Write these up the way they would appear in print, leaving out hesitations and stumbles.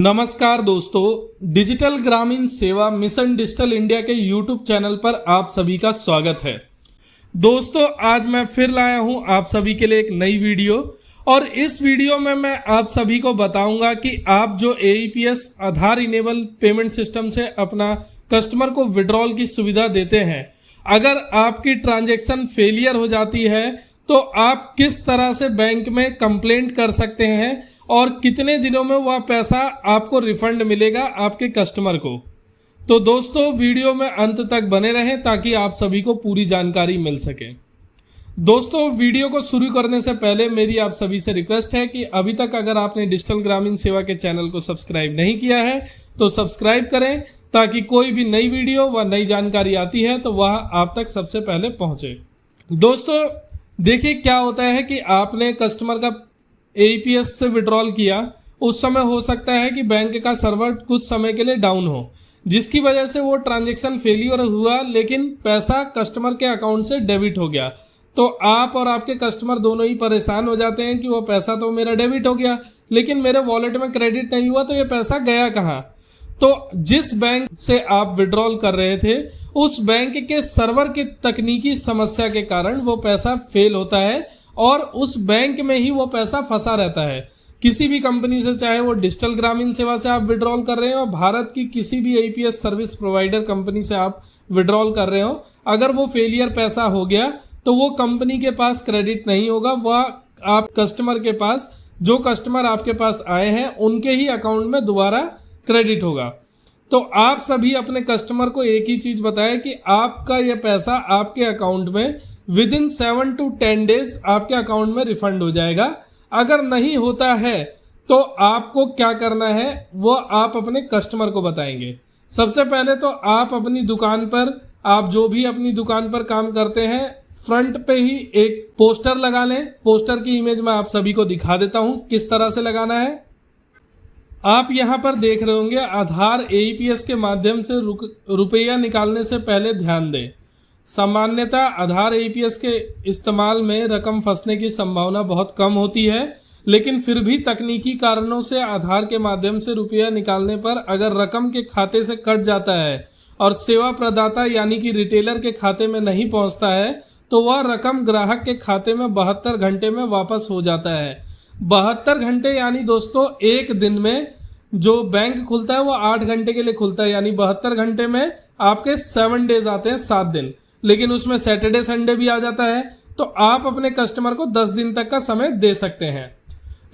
नमस्कार दोस्तों, डिजिटल ग्रामीण सेवा मिशन डिजिटल इंडिया के यूट्यूब चैनल पर आप सभी का स्वागत है। दोस्तों, आज मैं फिर लाया हूं आप सभी के लिए एक नई वीडियो और इस वीडियो में मैं आप सभी को बताऊंगा कि आप जो AEPS आधार इनेबल पेमेंट सिस्टम से अपना कस्टमर को विड्रॉल की सुविधा देते हैं, अगर आपकी ट्रांजैक्शन फेलियर हो जाती है तो आप किस तरह से बैंक में कंप्लेंट कर सकते हैं और कितने दिनों में वह पैसा आपको रिफंड मिलेगा आपके कस्टमर को। तो दोस्तों, वीडियो में अंत तक बने रहें ताकि आप सभी को पूरी जानकारी मिल सके। दोस्तों, वीडियो को शुरू करने से पहले मेरी आप सभी से रिक्वेस्ट है कि अभी तक अगर आपने डिजिटल ग्रामीण सेवा के चैनल को सब्सक्राइब नहीं किया है तो सब्सक्राइब करें ताकि कोई भी नई वीडियो व नई जानकारी आती है तो वह आप तक सबसे पहले पहुंचे। दोस्तों, देखिए क्या होता है कि आपने कस्टमर का AEPS से विड्रॉल किया, उस समय हो सकता है कि बैंक का सर्वर कुछ समय के लिए डाउन हो, जिसकी वजह से वो ट्रांजैक्शन फेलियर हुआ लेकिन पैसा कस्टमर के अकाउंट से डेबिट हो गया। तो आप और आपके कस्टमर दोनों ही परेशान हो जाते हैं कि वो पैसा तो मेरा डेबिट हो गया लेकिन मेरे वॉलेट में क्रेडिट नहीं हुआ, तो ये पैसा गया कहाँ। तो जिस बैंक से आप विड्रॉल कर रहे थे उस बैंक के सर्वर की तकनीकी समस्या के कारण वो पैसा फेल होता है और उस बैंक में ही वो पैसा फंसा रहता है। किसी भी कंपनी से, चाहे वो डिजिटल ग्रामीण सेवा से आप विड्रॉल कर रहे हो, भारत की किसी भी AEPS सर्विस प्रोवाइडर कंपनी से आप विड्रॉल कर रहे हो, अगर वो फेलियर पैसा हो गया तो वो कंपनी के पास क्रेडिट नहीं होगा, वह आप कस्टमर के पास, जो कस्टमर आपके पास आए हैं उनके ही अकाउंट में दोबारा क्रेडिट होगा। तो आप सभी अपने कस्टमर को एक ही चीज बताएं कि आपका यह पैसा आपके अकाउंट में विदिन 7 to 10 डेज आपके अकाउंट में रिफंड हो जाएगा। अगर नहीं होता है तो आपको क्या करना है वो आप अपने कस्टमर को बताएंगे। सबसे पहले तो आप अपनी दुकान पर, आप जो भी अपनी दुकान पर काम करते हैं, फ्रंट पे ही एक पोस्टर लगा लें। पोस्टर की इमेज मैं आप सभी को दिखा देता हूं किस तरह से लगाना है। आप यहां पर देख रहे होंगे, आधार AEPS के माध्यम से रुपया निकालने से पहले ध्यान दें। सामान्यतः आधार AEPS के इस्तेमाल में रकम फंसने की संभावना बहुत कम होती है, लेकिन फिर भी तकनीकी कारणों से आधार के माध्यम से रुपया निकालने पर अगर रकम के खाते से कट जाता है और सेवा प्रदाता यानी कि रिटेलर के खाते में नहीं पहुंचता है तो वह रकम ग्राहक के खाते में 72 घंटे में वापस हो जाता है। 72 घंटे यानी दोस्तों एक दिन में जो बैंक खुलता है वो 8 घंटे के लिए खुलता है, यानी 72 घंटे में आपके 7 डेज आते हैं, 7 दिन, लेकिन उसमें सैटरडे संडे भी आ जाता है। तो आप अपने कस्टमर को 10 दिन तक का समय दे सकते हैं।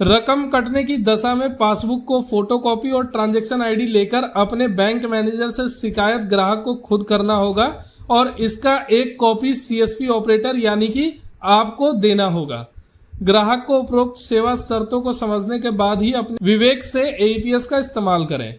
रकम कटने की दशा में पासबुक को फोटोकॉपी और ट्रांजैक्शन ID लेकर अपने बैंक मैनेजर से शिकायत ग्राहक को खुद करना होगा और इसका एक कॉपी CSP ऑपरेटर यानी कि आपको देना होगा। ग्राहक को उपरोक्त सेवा शर्तों को समझने के बाद ही अपने विवेक से AEPS का इस्तेमाल करें।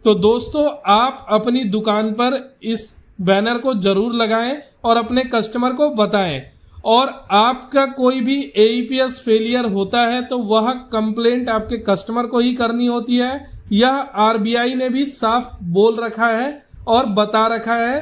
तो दोस्तों, आप अपनी दुकान पर इस बैनर को जरूर लगाएं और अपने कस्टमर को बताएं, और आपका कोई भी AEPS फेलियर होता है तो वह कंप्लेंट आपके कस्टमर को ही करनी होती है। यह RBI ने भी साफ बोल रखा है और बता रखा है।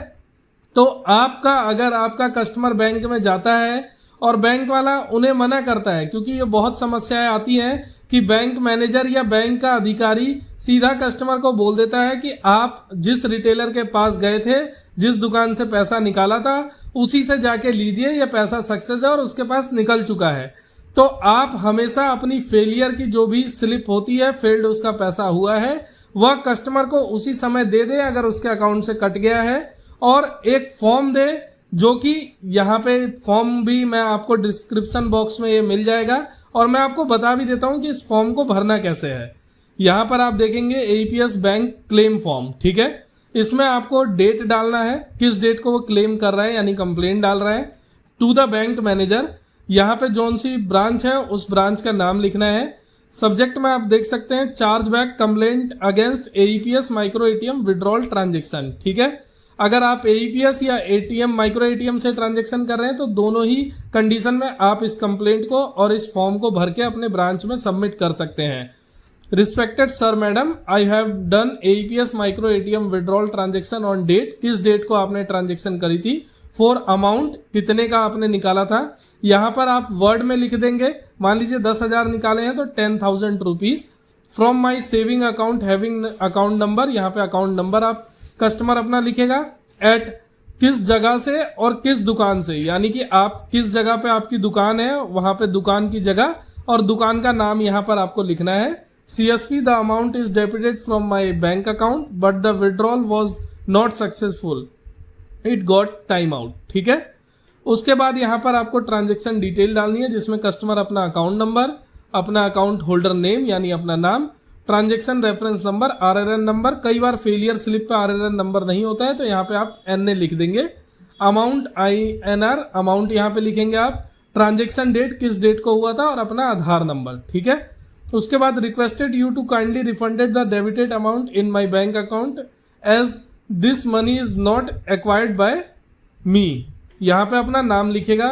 तो आपका, अगर आपका कस्टमर बैंक में जाता है और बैंक वाला उन्हें मना करता है, क्योंकि ये बहुत समस्याएं आती हैं कि बैंक मैनेजर या बैंक का अधिकारी सीधा कस्टमर को बोल देता है कि आप जिस रिटेलर के पास गए थे, जिस दुकान से पैसा निकाला था, उसी से जाके लीजिए, यह पैसा सक्सेस है और उसके पास निकल चुका है। तो आप हमेशा अपनी फेलियर की जो भी स्लिप होती है, फेल्ड उसका पैसा हुआ है, वह कस्टमर को उसी समय दे दे अगर उसके अकाउंट से कट गया है, और एक फॉर्म दे, जो कि यहाँ पे फॉर्म भी मैं आपको डिस्क्रिप्शन बॉक्स में ये मिल जाएगा और मैं आपको बता भी देता हूँ कि इस फॉर्म को भरना कैसे है। यहाँ पर आप देखेंगे AEPS बैंक क्लेम फॉर्म, ठीक है। इसमें आपको डेट डालना है, किस डेट को वो क्लेम कर रहा है यानी कंप्लेंट डाल रहा है, टू द बैंक मैनेजर, यहाँ पे जौन सी ब्रांच है उस ब्रांच का नाम लिखना है। सब्जेक्ट में आप देख सकते हैं charge back complaint against AEPS micro ATM withdrawal transaction, ठीक है। अगर आप AEPS या ATM माइक्रो ATM से ट्रांजैक्शन कर रहे हैं तो दोनों ही कंडीशन में आप इस कंप्लेंट को और इस फॉर्म को भर के अपने ब्रांच में सबमिट कर सकते हैं। Respected sir madam, I have done AEPS micro ATM withdrawal transaction on date, किस डेट को आपने ट्रांजैक्शन करी थी, फॉर अमाउंट कितने का आपने निकाला था। यहाँ पर आप वर्ड में लिख देंगे, मान लीजिए 10,000 निकाले हैं तो 10,000 rupees, from my saving account having account number, यहाँ पे अकाउंट नंबर आप कस्टमर अपना लिखेगा। एट किस जगह से और किस दुकान से, यानी कि आप किस जगह पे आपकी दुकान है वहाँ पे दुकान की जगह और दुकान का नाम यहाँ पर आपको लिखना है। CSP the amount is debited from my bank account but the withdrawal was not successful, it got time out. ठीक है, उसके बाद यहाँ पर आपको ट्रांजेक्शन डिटेल डालनी है जिसमें कस्टमर अपना अकाउंट नंबर, अपना अकाउंट होल्डर नेम यानी अपना नाम, transaction reference number, RRN number. कई बार फेलियर स्लिप पे RRN नंबर नहीं होता है तो यहाँ पे आप NA लिख देंगे। अमाउंट INR अमाउंट यहाँ पे लिखेंगे आप, ट्रांजेक्शन डेट किस डेट को हुआ था और अपना आधार नंबर। ठीक है, उसके बाद requested you to kindly refunded the debited amount in my bank account as this money is not acquired by me. यहाँ पे अपना नाम लिखेगा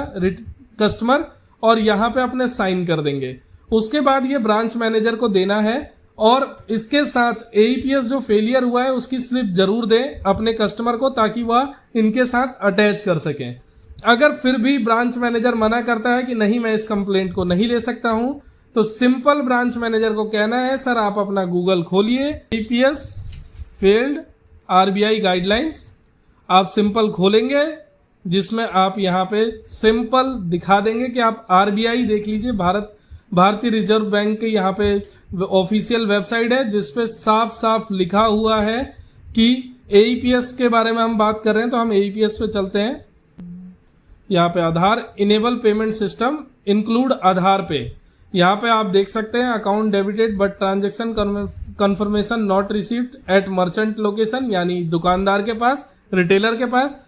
कस्टमर और यहाँ पे अपने साइन कर देंगे। उसके बाद ये ब्रांच मैनेजर को देना है और इसके साथ AEPS जो फेलियर हुआ है उसकी स्लिप जरूर दें अपने कस्टमर को ताकि वह इनके साथ अटैच कर सकें। अगर फिर भी ब्रांच मैनेजर मना करता है कि नहीं मैं इस कंप्लेंट को नहीं ले सकता हूं तो सिंपल ब्रांच मैनेजर को कहना है सर आप अपना गूगल खोलिए, AEPS फेल्ड RBI गाइडलाइंस, आप सिंपल खोलेंगे जिसमें आप यहाँ पे सिंपल दिखा देंगे कि आप RBI देख लीजिए, भारतीय रिजर्व बैंक के यहाँ पे ऑफिशियल वेबसाइट है जिस पे साफ साफ लिखा हुआ है कि AEPS के बारे में हम बात कर रहे हैं तो हम AEPS पे चलते हैं। यहाँ पे Aadhaar enable payment system include Aadhaar pay, यहाँ पे आप देख सकते हैं account debited but transaction confirmation not received at merchant location, यानी दुकानदार के पास, रिटेलर के पास।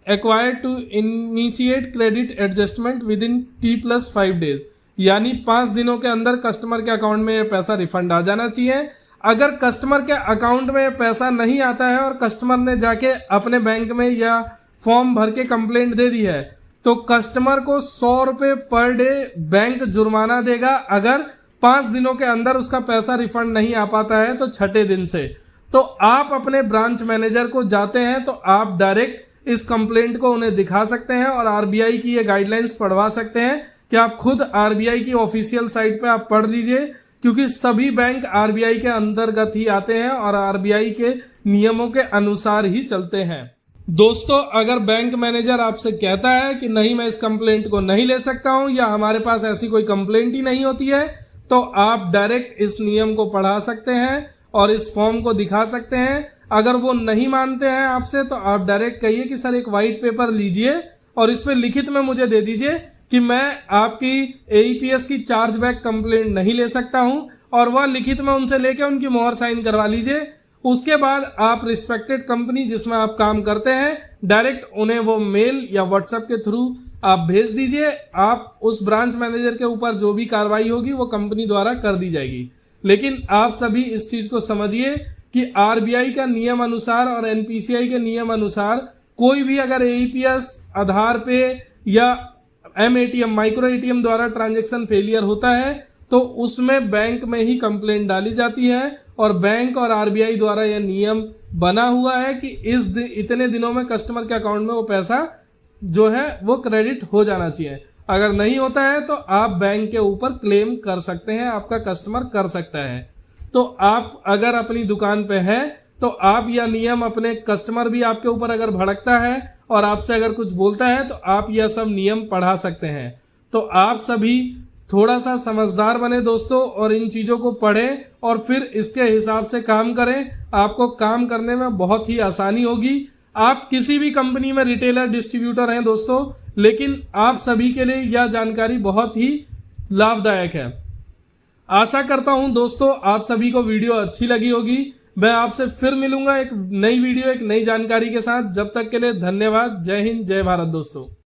Acquired to initiate credit adjustment within T+5 days, यानी 5 दिनों के अंदर कस्टमर के अकाउंट में ये पैसा रिफंड आ जाना चाहिए। अगर कस्टमर के अकाउंट में पैसा नहीं आता है और कस्टमर ने जाके अपने बैंक में या फॉर्म भर के कंप्लेंट दे दी है तो कस्टमर को 100 रुपये पर डे बैंक जुर्माना देगा अगर 5 दिनों के अंदर उसका पैसा रिफंड नहीं आ पाता है तो 6ठे दिन से। तो आप अपने ब्रांच मैनेजर को जाते हैं तो आप डायरेक्ट इस कंप्लेंट को उन्हें दिखा सकते हैं और RBI की ये गाइडलाइंस पढ़वा सकते हैं कि आप खुद RBI की ऑफिशियल साइट पे आप पढ़ लीजिए, क्योंकि सभी बैंक RBI के अंतर्गत ही आते हैं और RBI के नियमों के अनुसार ही चलते हैं। दोस्तों, अगर बैंक मैनेजर आपसे कहता है कि नहीं मैं इस कंप्लेंट को नहीं ले सकता हूं या हमारे पास ऐसी कोई कंप्लेंट ही नहीं होती है तो आप डायरेक्ट इस नियम को पढ़ा सकते हैं और इस फॉर्म को दिखा सकते हैं। अगर वो नहीं मानते हैं आपसे तो आप डायरेक्ट कहिए कि सर एक वाइट पेपर लीजिए और इस पे लिखित में मुझे दे दीजिए कि मैं आपकी AEPS की चार्जबैक कंप्लेंट नहीं ले सकता हूं, और वह लिखित में उनसे लेके उनकी मोहर साइन करवा लीजिए। उसके बाद आप रिस्पेक्टेड कंपनी जिसमें आप काम करते हैं डायरेक्ट उन्हें वो मेल या व्हाट्सएप के थ्रू आप भेज दीजिए। आप उस ब्रांच मैनेजर के ऊपर जो भी कार्रवाई होगी वो कंपनी द्वारा कर दी जाएगी। लेकिन आप सभी इस चीज को समझिए कि RBI का नियम अनुसार और NPCI के नियम अनुसार कोई भी अगर AEPS आधार पे या MATM माइक्रो ATM द्वारा ट्रांजैक्शन फेलियर होता है तो उसमें बैंक में ही कंप्लेंट डाली जाती है और बैंक और RBI द्वारा यह नियम बना हुआ है कि इतने दिनों में कस्टमर के अकाउंट में वो पैसा जो है वो क्रेडिट हो जाना चाहिए। अगर नहीं होता है तो आप बैंक के ऊपर क्लेम कर सकते हैं, आपका कस्टमर कर सकता है। तो आप अगर अपनी दुकान पे हैं तो आप यह नियम अपने कस्टमर भी आपके ऊपर अगर भड़कता है और आपसे अगर कुछ बोलता है तो आप यह सब नियम पढ़ा सकते हैं। तो आप सभी थोड़ा सा समझदार बने दोस्तों और इन चीज़ों को पढ़ें और फिर इसके हिसाब से काम करें। आपको काम करने में बहुत ही आसानी होगी। आप किसी भी कंपनी में रिटेलर डिस्ट्रीब्यूटर हैं दोस्तों, लेकिन आप सभी के लिए यह जानकारी बहुत ही लाभदायक है। आशा करता हूं दोस्तों आप सभी को वीडियो अच्छी लगी होगी। मैं आपसे फिर मिलूंगा एक नई वीडियो एक नई जानकारी के साथ। जब तक के लिए धन्यवाद। जय हिंद, जय भारत दोस्तों।